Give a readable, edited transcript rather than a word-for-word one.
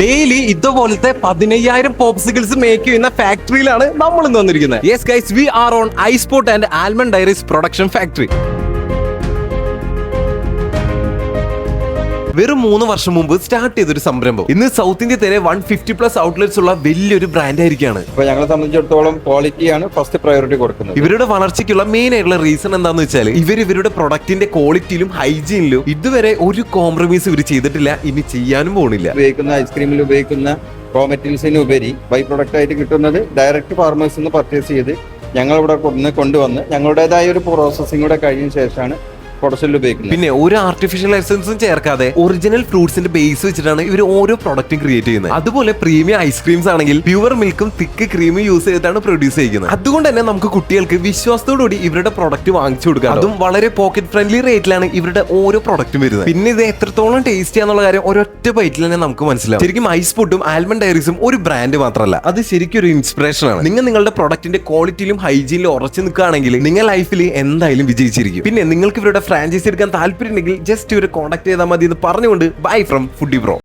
Daily ഇതുപോലത്തെ 15,000 popsicles make ചെയ്യുന്ന ഫാക്ടറിയിലാണ് നമ്മൾ ഇന്ന് വന്നിരിക്കുന്നത്. Yes guys, we are on Iceport and almond dairies production factory. വെറും 3 വർഷം മുമ്പ് സ്റ്റാർട്ട് ചെയ്തൊരു സംരംഭം ഇന്ന് സൗത്ത് ഇന്ത്യ തന്നെ 150+ ഔട്ട്ലെറ്റ്സ് ഉള്ള വലിയൊരു ബ്രാൻഡ് ആയിരിക്കാണ്. ഇപ്പൊ ഞങ്ങളെ സംബന്ധിച്ചിടത്തോളം ക്വാളിറ്റിയാണ് ഫസ്റ്റ് പ്രയോറിറ്റി കൊടുക്കുന്നത്. ഇവരുടെ വളർച്ചയ്ക്കുള്ള മെയിൻ ആയിട്ടുള്ള റീസൺ എന്താന്ന് വെച്ചാൽ ഇവരുടെ പ്രൊഡക്റ്റിന്റെ ക്വാളിറ്റിയിലും ഹൈജീനിലും ഇതുവരെ ഒരു കോംപ്രമൈസ് ഇവർ ചെയ്തിട്ടില്ല, ഇനി ചെയ്യാനും പോണില്ല. ഉപയോഗിക്കുന്ന ഐസ്ക്രീമിൽ ഉപയോഗിക്കുന്ന റോ മെറ്റീരിയൽസിന് ഉപരി ബൈ പ്രൊഡക്റ്റ് ആയിട്ട് കിട്ടുന്നത് ഡയറക്റ്റ് ഫാർമേഴ്സിൽ നിന്ന് പർച്ചേസ് ചെയ്ത് ഞങ്ങളിവിടെ കൊണ്ടുവന്ന് ഞങ്ങളുടേതായ ഒരു പ്രോസസ്സിംഗ് കൂടെ കഴിഞ്ഞ ശേഷമാണ് പിന്നെ ഒരു ആർട്ടിഫിഷ്യൽ എസൻസും ചേർക്കാതെ ഒറിജിനൽ ഫ്രൂട്ട്സിന്റെ ബേസ് വെച്ചിട്ടാണ് ഇവർ ഓരോ പ്രൊഡക്റ്റും ക്രിയേറ്റ് ചെയ്യുന്നത്. അതുപോലെ പ്രീമിയം ഐസ്ക്രീംസ് ആണെങ്കിൽ പ്യുവർ മിൽക്കും തിക്ക് ക്രീമും യൂസ് ചെയ്തിട്ടാണ് പ്രൊഡ്യൂസ് ചെയ്യുന്നത്. അതുകൊണ്ട് തന്നെ നമുക്ക് കുട്ടികൾക്ക് വിശ്വാസത്തോടുകൂടി ഇവരുടെ പ്രൊഡക്റ്റ് വാങ്ങിച്ചു കൊടുക്കാം. അതും വളരെ പോക്കറ്റ് ഫ്രണ്ട്ലി റേറ്റിലാണ് ഇവരുടെ ഓരോ പ്രൊഡക്റ്റും വരുന്നത്. പിന്നെ ഇത് എത്രത്തോളം ടേസ്റ്റി ആണെന്നുള്ള കാര്യം ഒരൊറ്റ ബൈറ്റിൽ തന്നെ നമുക്ക് മനസ്സിലാവും. ശരിക്കും ഐസ്പോർട്ടും ആൽമണ്ട് ഡയറീസും ഒരു ബ്രാൻഡ് മാത്രമല്ല, അത് ശരിക്കും ഒരു ഇൻസ്പിറേഷൻ ആണ്. നിങ്ങൾ നിങ്ങളുടെ പ്രൊഡക്റ്റിന്റെ ക്വാളിറ്റിയിലും ഹൈജീനിലും ഉറച്ചു നിൽക്കുകയാണെങ്കിൽ നിങ്ങൾ ലൈഫിൽ എന്തായാലും വിജയിച്ചിരിക്കും. പിന്നെ നിങ്ങൾക്ക് ഇവരുടെ ഫ്രാഞ്ചൈസി എടുക്കാൻ താല്പര്യം ഉണ്ടെങ്കിൽ ജസ്റ്റ് ഇവരെ കോൺടാക്ട് ചെയ്താൽ മതി എന്ന് പറഞ്ഞുകൊണ്ട് ബൈ ഫ്രം ഫുഡി ബ്രോ.